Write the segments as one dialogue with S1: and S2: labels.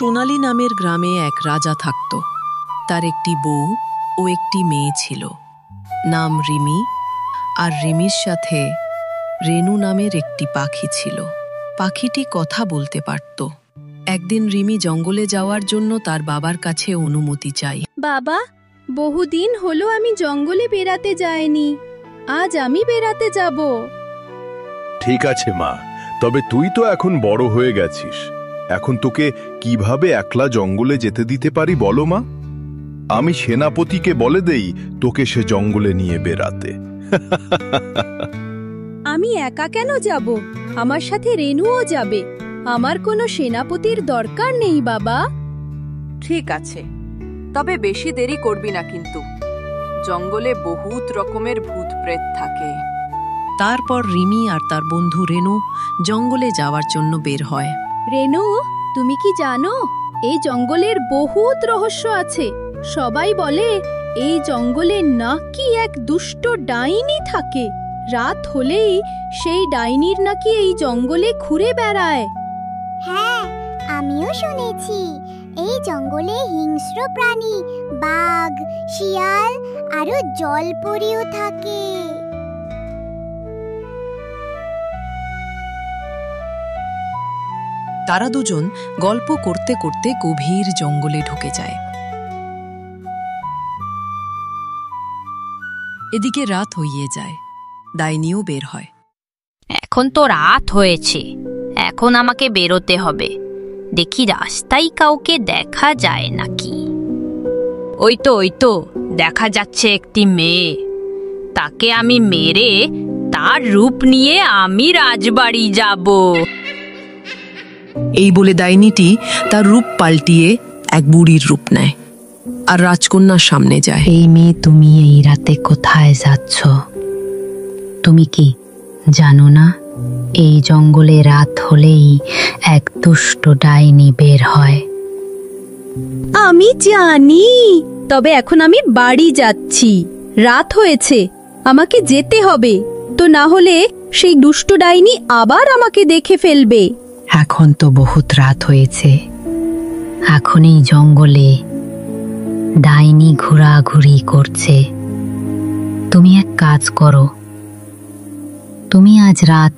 S1: সোনালী নামের গ্রামে এক রাজা থাকত। তার একটি বউ ও একটি মেয়ে ছিল, নাম রিমি। আর রিমির সাথে রেনু নামের একটি পাখি ছিল। পাখিটি কথা বলতে পারত। একদিন রিমি জঙ্গলে যাওয়ার জন্য তার বাবার কাছে অনুমতি চায়।
S2: বাবা, বহুদিন হলো আমি জঙ্গলে বেড়াতে যাইনি, আজ আমি বেড়াতে যাব।
S3: ঠিক আছে মা, তবে তুই তো এখন বড় হয়ে গেছিস। এখন তোকে কিভাবে একলা জঙ্গলে যেতে দিতে পারি বলো মা? আমি সেনাপতিকে বলে দেই তোকে সে জঙ্গলে নিয়ে বেড়াতে।
S2: আমি একা কেন যাব? আমার সাথে রেনুও যাবে। আমার কোনো সেনাপতির দরকার নেই বাবা।
S4: ঠিক আছে, তবে বেশি দেরি করবি না কিন্তু। জঙ্গলে বহুত রকমের ভূত প্রেত থাকে।
S1: তারপর রিমি আর তার বন্ধু রেনু জঙ্গলে যাওয়ার জন্য বের হয়।
S2: রেনু, তুমি কি জানো এই জঙ্গলের বহুত রহস্য আছে? সবাই বলে এই জঙ্গলে নাকি এক দুষ্ট ডাইনি থাকে। রাত হলেই সেই ডাইনির নাকি এই জঙ্গলে ঘুরে বেড়ায়।
S5: হ্যাঁ, আমিও শুনেছি এই জঙ্গলে হিংস্র প্রাণী, বাঘ, শিয়াল আরো জলপরীও থাকে।
S1: তারা দুজন গল্প করতে করতে গভীর জঙ্গলে ঢুকে যায়। এদিকে রাত হইয়ে যায়, ডাইনিও বের হয়।
S6: এখন তো রাত হয়েছে, এখন আমাকে বেরোতে হবে। দেখি রাস্তায় কাউকে দেখা যায় নাকি। ওই তো দেখা যাচ্ছে একটি মেয়ে। তাকে আমি মেরে তার রূপ নিয়ে আমি রাজবাড়ি যাব।
S1: এই বলে ডাইনিটি তার রূপ পাল্টিয়ে এক বুড়ির রূপ নেয় আর রাজকন্যার সামনে যায়।
S6: এই মেয়ে, তুমি এই রাতে কোথায় যাচ্ছ? তুমি কি জানো না এই জঙ্গলে রাত হলেই এক দুষ্ট ডাইনি বের হয়?
S2: আমি জানি, তবে এখন আমি বাড়ি যাচ্ছি। রাত হয়েছে, আমাকে যেতে হবে, তো না হলে সেই দুষ্ট ডাইনি আবার আমাকে দেখে ফেলবে।
S6: এখন তো বহুত রাত হয়েছে, এখন এই জঙ্গলে ডাইনি ঘোরাঘুরি করছে। তুমি এক কাজ করো, তুমি আজ রাত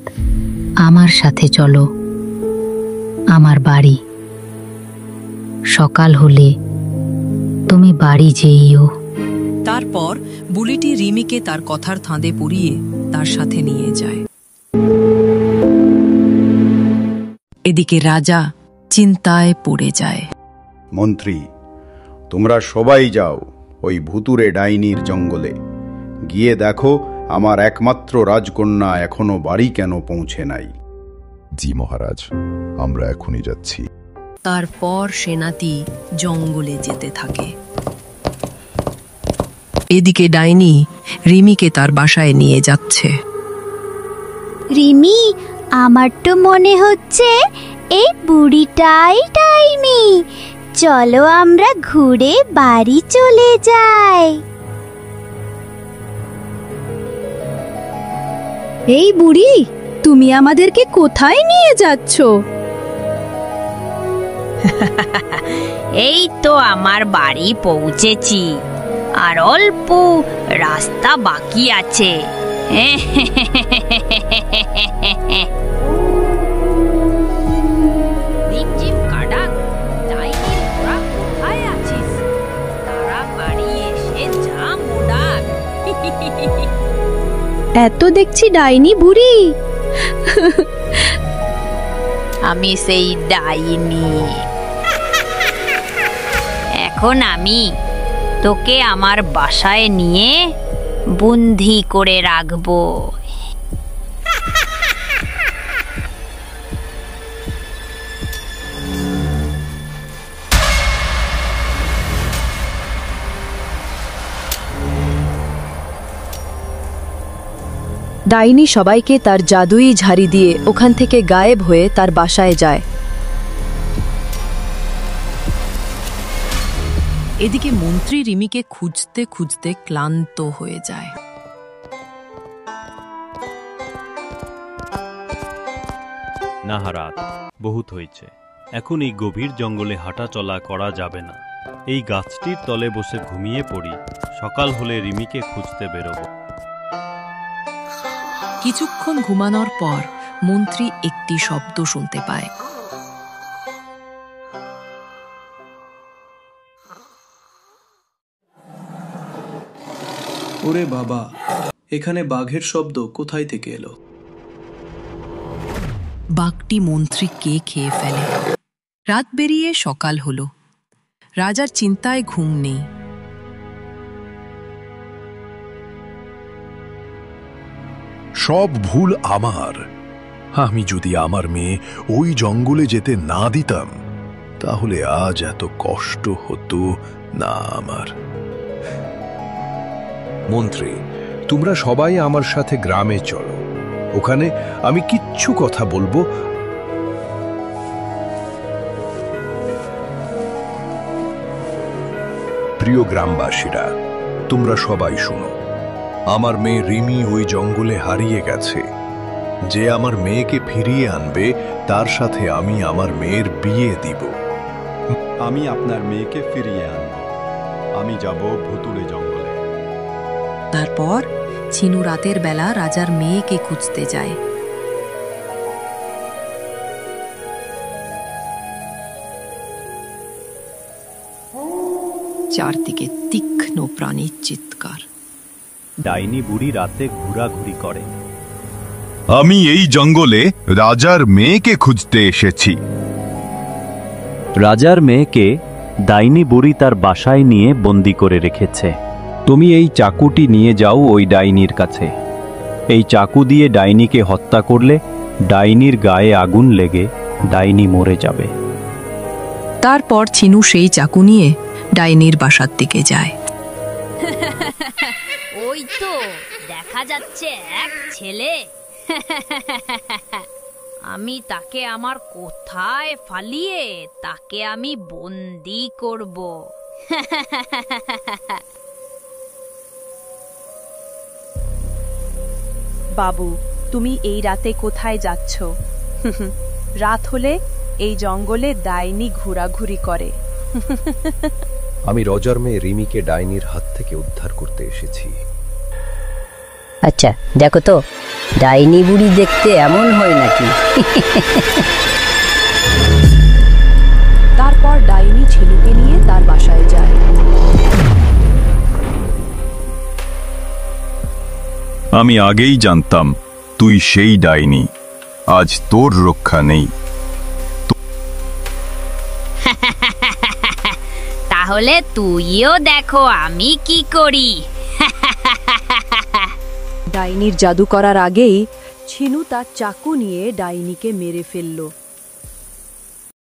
S6: আমার সাথে চলো আমার বাড়ি। সকাল হলে তুমি বাড়ি যেইও।
S1: তারপর বুড়িটি রিমিকে তার কথার ফাঁদে পড়িয়ে তার সাথে নিয়ে যায়। এদিকে রাজা চিন্তায় পড়ে যায়।
S7: মন্ত্রী, তোমরা সবাই যাও ওই ভুতুরে ডাইনির জঙ্গলে গিয়ে দেখো আমার একমাত্র রাজকন্যা এখনো বাড়ি কেন পৌঁছে নাই।
S3: জি মহারাজ, আমরা এখনই যাচ্ছি।
S1: তারপর সেনাটি জঙ্গলে যেতে থাকে। এদিকে ডাইনি রিমিকে তার বাসায় নিয়ে যাচ্ছে।
S5: রিমি, আমার তো মনে হচ্ছে এই বুড়িটাই ডাইনি। চলো আমরা ঘুরে বাড়ি চলে যাই।
S2: এই বুড়ি, তুমি আমাদেরকে কোথায় নিয়ে যাচ্ছ?
S6: এই তো আমার বাড়ি পৌঁছেছি, আর অল্প রাস্তা বাকি আছে।
S2: এত দেখছি ডাইনি বুড়ি।
S6: আমি সেই ডাইনি। এখন আমি তোকে আমার বাসায় নিয়ে বন্দি করে রাখবো।
S2: ডাইনি সবাইকে তার জাদুই ঝাড়ি দিয়ে ওখান থেকে গায়েব হয়ে তার বাসায় যায়।
S1: এদিকে মন্ত্রী রিমিকে খুঁজতে খুঁজতে ক্লান্ত হয়ে যায়।
S8: না, রাত বহুত হয়েছে, এখন এই গভীর জঙ্গলে হাঁটা চলা করা যাবে না। এই গাছটির তলে বসে ঘুমিয়ে পড়ি, সকাল হলে রিমিকে খুঁজতে বেরোবো।
S1: কিছুক্ষণ ঘুমানোর পর মন্ত্রী একটি শব্দ শুনতে পায়।
S9: ওরে বাবা, এখানে বাঘের শব্দ কোথায় থেকে এলো?
S1: বাঘটি মন্ত্রীকে খেয়ে ফেলে। রাত বেরিয়ে সকাল হলো। রাজার চিন্তায় ঘুম নেই।
S3: সব ভুল আমার। আমি যদি আমার মেয়ে ওই জঙ্গলে যেতে না দিতাম, তাহলে আজ এত কষ্ট হতো না আমার। মন্ত্রী, তোমরা সবাই আমার সাথে গ্রামে চলো। ওখানে আমি কিচ্ছু কথা বলবো। প্রিয় গ্রামবাসীরা, তোমরা সবাই শুনো। আমার মেয়ে রিমি ওই জঙ্গলে হারিয়ে গেছে। যে আমার মেয়েকে ফিরিয়ে আনবে, তার সাথে আমি আমার মেয়ের বিয়ে দিব।
S7: আমি আপনার মেয়েকে ফিরিয়ে আনব। আমি যাব ভুতুড়ে জঙ্গলে।
S1: তারপর ছিনু রাতের বেলা রাজার মেয়েকে খুঁজতে যায়। চারদিকে তীক্ষ্ণ প্রাণীর চিৎকার।
S8: ডাইনি বুড়ি রাতে ঘোরাঘুরি করে।
S3: আমি এই জঙ্গলে রাজার মেয়েকে খুঁজতে এসেছি।
S10: রাজার মেয়েকে ডাইনি বুড়ি তার বাসায় নিয়ে বন্দি করে রেখেছে। তুমি এই চাকুটি নিয়ে যাও ওই ডাইনির কাছে। এই চাকু দিয়ে ডাইনিকে হত্যা করলে ডাইনির গায়ে আগুন লেগে ডাইনি মরে যাবে।
S1: তারপর ছিনু সেই চাকু নিয়ে ডাইনির বাসার দিকে যায়।
S6: ওই তো দেখা যাচ্ছে এক ছেলে। আমি তাকে আমার কোথায় ফালিয়ে তাকে আমি বন্দি করব।
S11: বাবু, তুমি এই রাতে কোথায় যাচ্ছ? রাত হলে এই জঙ্গলে ডাইনি ঘোরাঘুরি করে।
S12: আমি রজার মেয়ে রিমিকে ডাইনির হাত থেকে উদ্ধার করতে এসেছি।
S13: আচ্ছা, দেখো তো ডাইনি বুড়ি দেখতে এমন হয় নাকি?
S2: তারপর ডাইনি ছিনুকে নিয়ে তার বাসায় যায়।
S3: আমি আগেই জানতাম তুই সেই ডাইনি। আজ তোর রক্ষা নেই।
S6: তাহলে তুইও দেখো আমি কি করি।
S11: ডাইনির জাদু করার আগেই ছিনু তার চাকু নিয়ে ডাইনিকে মেরে ফেলল।